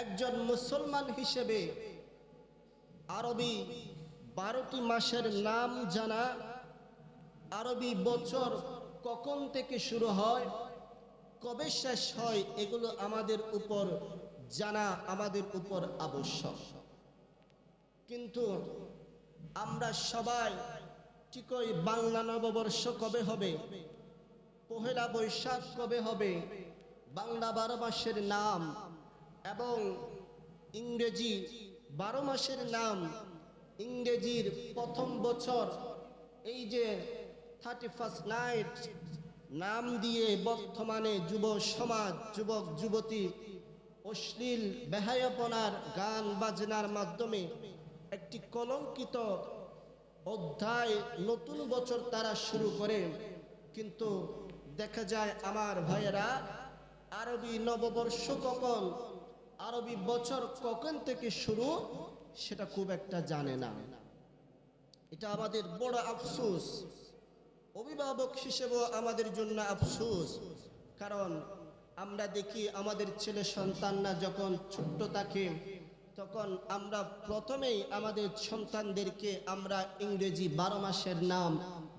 একজন মুসলমান হিসেবে আরবি 12টি মাসের নাম জানা, আরবি বছর কখন থেকে শুরু হয়, কবে শেষ হয়, এগুলো আমাদের উপর জানা আমাদের উপর আবশ্যক। কিন্তু আমরা সবাই ঠিকই বাংলা নববর্ষ কবে হবে, পহেলা বৈশাখ কবে হবে, বাংলা 12 মাসের নাম এবং ইংরেজি 12 মাসের নাম, ইংরেজির প্রথম বছর, এই যে 31st নাইট নাম দিয়ে বর্তমানে যুব সমাজ, যুবক যুবতী অশ্লীল বেহায়াপনার গান বাজনার মাধ্যমে একটি কলঙ্কিত অধ্যায়, নতুন বছর তারা শুরু করে। কিন্তু দেখা যায় আমার ভাইয়েরা আরবি নববর্ষ কখন, আরবি বছর কখন থেকে শুরু, সেটা খুব একটা জানে না। এটা আমাদের বড় আফসোস, অভিভাবক হিসেবেও আমাদের জন্য আফসোস। কারণ আমরা দেখি আমাদের ছেলে সন্তানরা যখন ছোট্ট থাকে তখন আমরা প্রথমেই আমাদের সন্তানদেরকে আমরা ইংরেজি 12 মাসের নাম,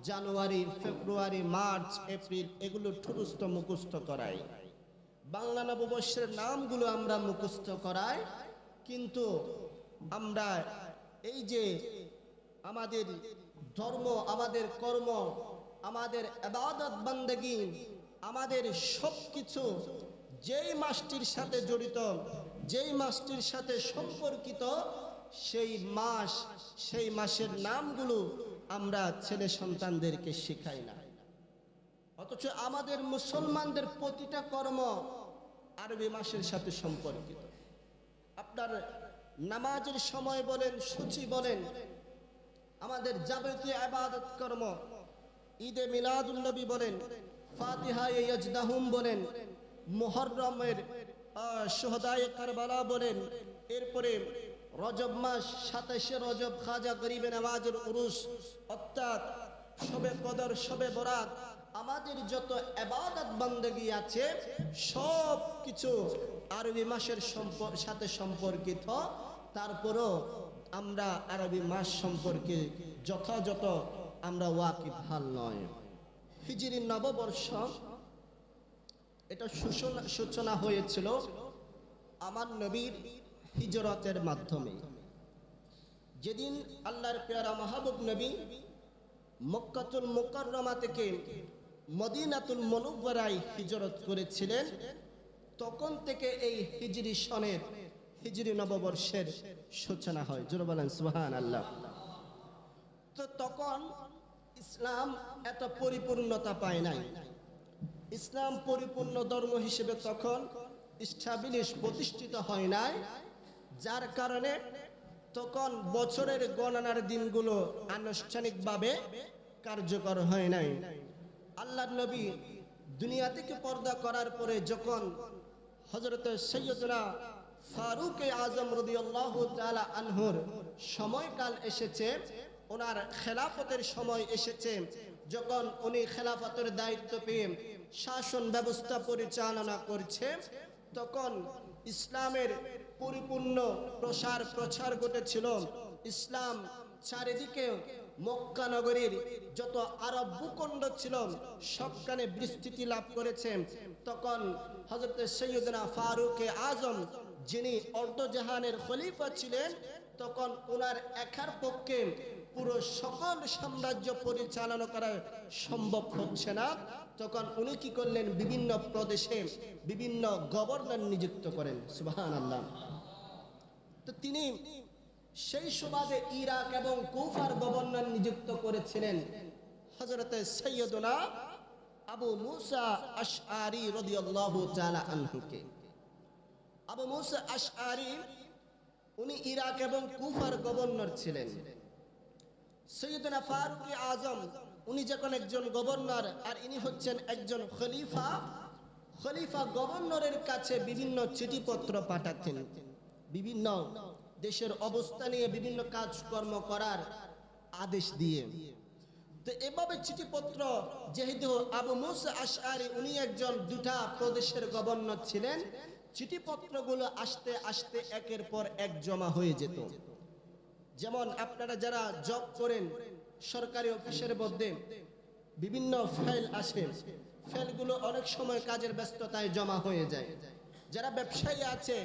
জানুয়ারি, ফেব্রুয়ারি, মার্চ, এপ্রিল, এগুলো ঠুরুস্ত মুখস্থ করাই। বাংলা নববর্ষের নামগুলো আমরা মুখস্থ করাই। কিন্তু আমরা এই যে আমাদের ধর্ম, আমাদের কর্ম, আমাদের ইবাদত বান্দেগী, আমাদের সব কিছু যেই মাসটির সাথে জড়িত, যেই মাসটির সাথে সম্পর্কিত, সেই মাস, সেই মাসের নামগুলো আমরা ছেলে সন্তানদেরকে শেখাই না। অথচ আমাদের মুসলমানদের প্রতিটা কর্ম আরবি মাসের সাথে সম্পর্কিত। আপনার নামাজের সময় বলেন, সূচি বলেন, আমাদের যাবতীয় ইবাদত কর্ম, ঈদে মিলাদুন নবী বলেন, ফাতিহা ইয়াজদাহুম বলেন, মুহররমের শুহাদায়ে কারবালা বলেন, এরপরে রজব মাস 27শে রজব খাজা গরিবে নওয়াজের উরুস, অর্থাৎ শবে কদর, শবে বরাত, আমাদের যত ইবাদত বান্দেগী আছে সব কিছু আরবি মাসের সাথে সম্পর্কিত। তারপরও আমরা আরবি মাস সম্পর্কে যথাযথ আমরা ওয়াকিবহাল নয়। হিজরি নববর্ষ এটা সূচনা হয়েছিল আমার নবীর হিজরতের মাধ্যমে। যেদিন আল্লাহর পেয়ারা মাহবুব নবী মক্কাতুল মুকাররমা থেকে মদিনাতুল মুনাওয়ারায় হিজরত করেছিলেন, তখন থেকে এই হিজরি সনের, হিজরি নববর্ষের সূচনা হয়। জোরে বলেন সুবহানাল্লাহ। তো তখন ইসলাম এত পরিপূর্ণতা পায় নাই, ইসলাম পরিপূর্ণ ধর্ম হিসেবে তখন প্রতিষ্ঠিত হয় নাই, যার কারণে তখন বছরের গণনার দিনগুলো আনুষ্ঠানিকভাবে কার্যকর হয় নাই। আল্লাহর নবী দুনিয়া থেকে পর্দা করার পরে যখন হযরত সৈয়দনা ফারুক আজম রাদিয়াল্লাহু তাআলা আনহুর সময়কাল এসেছে, ওনার খেলাফতের সময় এসেছে, যখন উনি খেলাফতের দায়িত্ব পেয়ে শাসন ব্যবস্থা পরিচালনা করছে, তখন ইসলামের পরিপূর্ণ প্রচার ঘটেছিল। ইসলাম চারিদিকে মক্কা নগরীর যত আরব ভূখণ্ড ছিল সবখানে বিস্তৃতি লাভ করেছে। তখন হযরত সৈয়দনা ফারুক আজম, যিনি অর্ধজাহানের খলিফা ছিলেন, তখন ওনার একার পক্ষে পুরো সকল সাম্রাজ্য পরিচালনা করা সম্ভব হচ্ছে না। তখন উনি কি করলেন, বিভিন্ন প্রদেশে বিভিন্ন গভর্নর নিযুক্ত করেন। সুবহানাল্লাহ। তো তিনি সেই সুবাদে ইরাক এবং কুফার গভর্নর নিযুক্ত করেছিলেন হযরত সৈয়দনা আবু মুসা আশআরী রাদিয়াল্লাহু তাআলা আনহুকে। আবু মুসা আশআরী উনি ইরাক এবং কুফার গভর্নর ছিলেন। সৈয়দনা ফারুক আজম উনি যখন একজন গভর্নর, আর ইনি হচ্ছেন একজন খলিফা, খলিফা গভর্নরের কাছে বিভিন্ন চিঠিপত্র পাঠাতেন, বিভিন্ন দেশের অবস্থা নিয়ে বিভিন্ন কাজকর্ম করার আদেশ দিয়ে। তো এভাবে চিঠিপত্র, যেহেতু আবু মুসা আশআরী উনি একজন দুটা প্রদেশের গভর্নর ছিলেন, চিঠিপত্রগুলো আসতে আসতে একের পর এক জমা হয়ে যেত। যেমন আপনারা যারা জব করেন সরকারি অফিসের মধ্যে বিভিন্ন ফাইল আসে, ফাইলগুলো অনেক সময় কাজের ব্যস্ততায় জমা হয়ে যায়। যারা ব্যবসায়ী আছে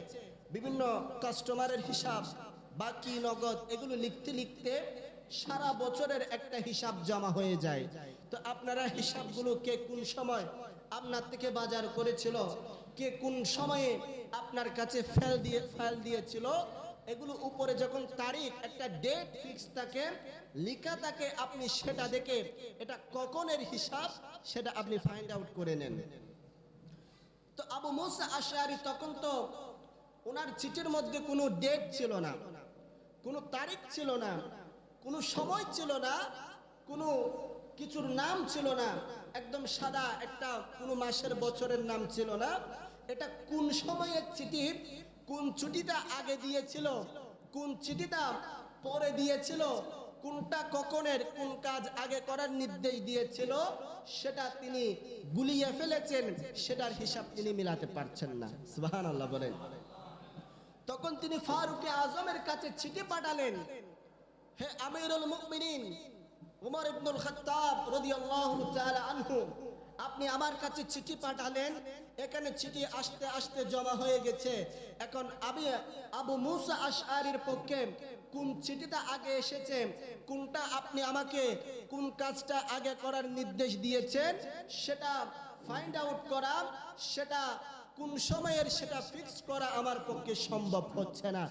বিভিন্ন কাস্টমারের হিসাব, বাকি নগদ, এগুলো লিখতে লিখতে সারা বছরের একটা হিসাব জমা হয়ে যায়। তো আপনারা হিসাবগুলো কে কোন সময় আপনার থেকে বাজার করেছিল, কে কোন সময়ে আপনার কাছে ফাইল দিয়েছিল, এগুলো উপরে যখন তারিখ একটা ডেট ফিক্স থাকে, লেখা থাকে, আপনি সেটা দেখে এটা কখনের হিসাব সেটা আপনি ফাইন্ড আউট করে নেন। তো আবু মুসা আশআরী তখন তো ওনার চিঠির মধ্যে কোনো ডেট ছিল না, কোনো তারিখ ছিল না, কোনো সময় ছিল না, কোনো কিছুর নাম ছিল না, একদম সাদা একটা কোনো মাসের বছরের নাম ছিল না। এটা কোন সময়ের চিঠি, কোন চিঠিটা আগে দিয়েছিল, কোন চিঠিটা পরে দিয়েছিল, কোনটা কখনের কোন কাজ আগে করার নির্দেশ দিয়েছিল, সেটা তিনি গুলিয়ে ফেলেছেন, সেটার হিসাব তিনি মিলাতে পারছেন না। সুবহানাল্লাহ বলেন। তখন তিনি ফারুকে আজমের কাছে চিঠি পাঠালেন, হে আমিরুল মুমিনিন উমর ইবনুল খাত্তাব রাদিয়াল্লাহু তাআলা আনহু, আপনি আমার কাছে চিঠি পাঠালেন, এখানে চিঠি আসতে আসতে জমা হয়ে গেছে। এখন আমি আবু মুসা আশআরীর পক্ষে কোন চিঠিটা আগে এসেছে, কোনটা আপনি আমাকে কোন কাজটা আগে করার নির্দেশ দিয়েছেন, সেটা ফাইন্ড আউট করা, সেটা কোন সময়ের সেটা ফিক্স করা আমার পক্ষে সম্ভব হচ্ছে না।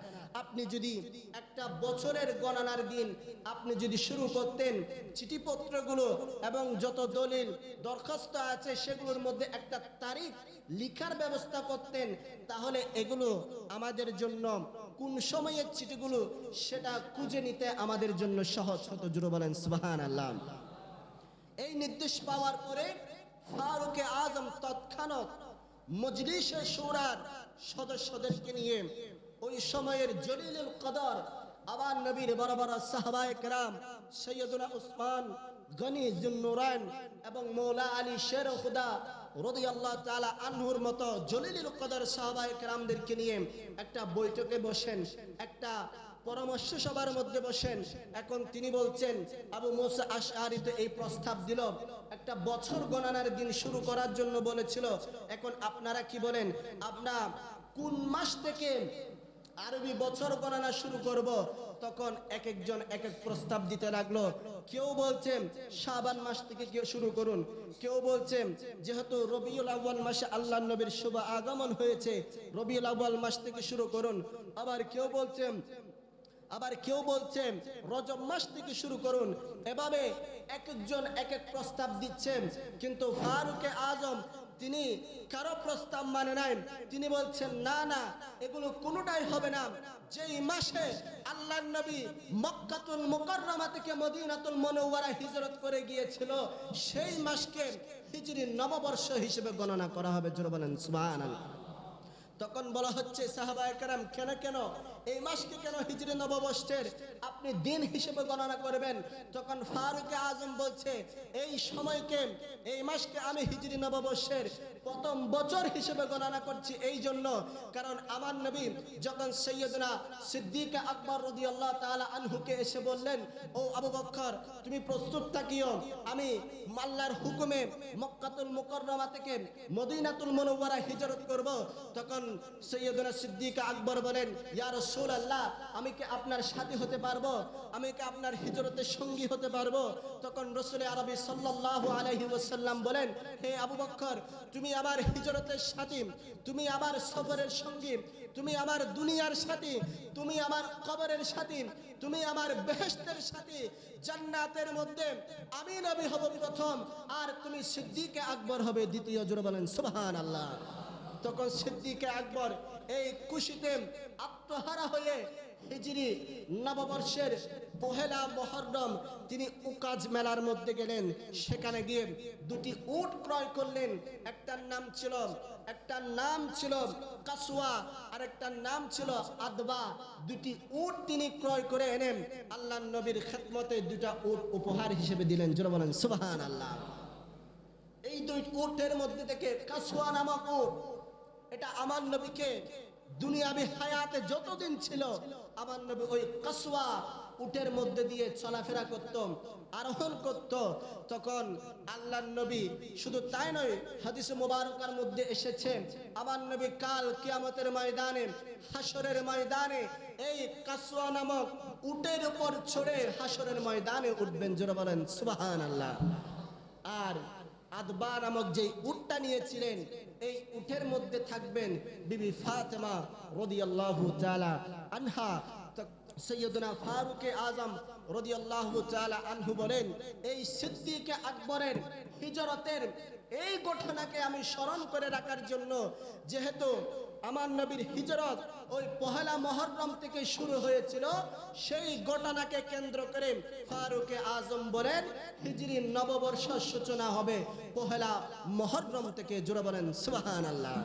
আপনি যদি একটা বছরের গণনার দিন আপনি যদি শুরু করতেন, চিঠিপত্রগুলো এবং যত দলিল দরখাস্ত আছে সেগুলোর মধ্যে একটা তারিখ লিখার ব্যবস্থা করতেন, তাহলে এগুলো আমাদের জন্য কোন সময়ের চিঠিগুলো সেটা খুঁজে নিতে আমাদের জন্য সহজ হতো। জোরে বলেন সুবহানাল্লাহ। এই নির্দেশ পাওয়ার পরে ফারুকে আজম তৎক্ষণাৎ মজলিসে শুরার সদস্যদেরকে নিয়ে ওই সময়ের জলিলুল কদর আবার নবীর বড় বড় সাহাবায়ে কেরাম সৈয়দনা উসমান গনি যুন্নুরাইন এবং মৌলা আলী শের খুদা রাদিয়াল্লাহু তাআলা আনহুর মতো জলিলুল কদর সাহাবায়ে কেরামদেরকে নিয়ে একটা বৈঠকে বসেন, একটা পরামর্শ সভার মধ্যে বসেন। এখন তিনি বলছেন, আবু মুসা আশআরী তো এই প্রস্তাব দিল, একটা বছর গণনার দিন শুরু করার জন্য বলেছিল, এখন আপনারা কি বলেন, আপনারা কোন মাস থেকে আরবি বছর গণনা শুরু করব? তখন এক একজন এক এক প্রস্তাব দিতে লাগলো। কেউ বলছেন শাবান মাস থেকে কেউ শুরু করুন, কেউ বলছেন যেহেতু রবিউল আউয়াল মাসে আল্লাহর নবীর শুভ আগমন হয়েছে, রবিউল আউয়াল মাস থেকে শুরু করুন। আবার কেউ বলছেন রজব মাস থেকে শুরু করুন। এভাবে এক একজন এক এক প্রস্তাব দিচ্ছেন, কিন্তু ফারুকে আজম তিনি কারো প্রস্তাব মানে নাই। তিনি বলছেন না না, এগুলো কোনোটাই হবে না। যেই মাসে আল্লাহর নবী মক্কাতুল মুকাররমা থেকে মদিনাতুল মুনাওয়ারা হিজরত করে গিয়েছিল, সেই মাসকে হিজরি নববর্ষ হিসেবে গণনা করা হবে। জোরে বলেন সুবহানাল্লাহ। তখন বলা হচ্ছে সাহাবায়ে কেরাম, কেন এই মাসকে কেন হিজরি নববর্ষের আপনি দিন হিসেবে গণনা করবেন? তখন ফারুকে আজম বলছে, এই সময়কে, এই মাসকে আমি হিজরি নববর্ষের প্রথম বছর হিসেবে গণনা করছি এই জন্য, কারণ আমার নবী যখন সৈয়দনা সিদ্দিক আকবর রাদিয়াল্লাহু তাআলা আনহুকে এসে বললেন, ও আবু বকর তুমি প্রস্তুত থাকিও, আমি আল্লাহর হুকুমে মক্কাতুল মুকাররমা থেকে মদিনাতুল মুনাওয়ারা হিজরত করব। তখন সৈয়দনা সিদ্দিক আকবর বলেন, ইয়া রাসূলুল্লাহ, আমি কি আপনার সাথী হতে পারবো? আমি কি আপনার হিজরতের সঙ্গী হতে পারবো? তখন রাসূল আরবি সাল্লাল্লাহু আলাইহি ওয়াসাল্লাম বলেন, হে আবু বকর, তুমি আমার হিজরতের সাথী, তুমি আমার সফরের সঙ্গী, তুমি আমার দুনিয়ার সাথী, তুমি আমার কবরের সাথী, তুমি আমার বেহেশতের সাথী। জান্নাতের মধ্যে আমি নবী হব প্রথম, আর তুমি সিদ্দিক আকবর হবে দ্বিতীয়। জোরে বলেন সুবহানাল্লাহ। তখন সিদ্দিক আকবর এই খুশিতে আত্মহারা হয়ে হিজরি নববর্ষের পহেলা মুহররম তিনি উকাজ মেলার মধ্যে গেলেন। সেখানে গিয়ে দুটি উট ক্রয় করলেন। একটার নাম ছিল কাসওয়া, আর একটার নাম ছিল আদবা। দুটি উট তিনি ক্রয় করে এনেন, আল্লাহর নবীর খেদমতে দুটা উট উপহার হিসেবে দিলেন। জোরে বলেন সুবহানাল্লাহ। এই দুই উটের মধ্যে থেকে কাসওয়া নামক উট এটা আমার নবীকে দুনিয়াবি হায়াতে যতদিন ছিল আমার নবী ওই কাসওয়া উটের মধ্যে দিয়ে চলাফেরা করত, আরোহণ করত। তখন আল্লাহর নবী শুধু তাই নয়, হাদিসে মুবারকার মধ্যে এসেছে আমার নবী কাল কিয়ামতের ময়দানে, হাসরের ময়দানে এই কাসওয়া নামক উটের উপর চড়ে হাসরের ময়দানে উঠবেন। জোরে বলেন সুবহানাল্লাহ। আর আদবা নামক যে উটটা নিয়েছিলেন, এই উটের মধ্যে থাকবেন বিবি ফাতেমা রাদিয়াল্লাহু তাআলা আনহা। সৈয়দনা ফারুকে আজম রাদিয়াল্লাহু তাআলা আনহু বলেন, এই সিদ্দিকে আকবরের হিজরতের এই ঘটনাকে আমি স্মরণ করে রাখার জন্য, যেহেতু আমার নবীর হিজরত ওই পহেলা মুহররম থেকে শুরু হয়েছিল, সেই ঘটনাকে কেন্দ্র করে ফারুকে আজম বলেন হিজরি নববর্ষ সূচনা হবে পহেলা মুহররম থেকে। জোরে বলেন সুবহানাল্লাহ।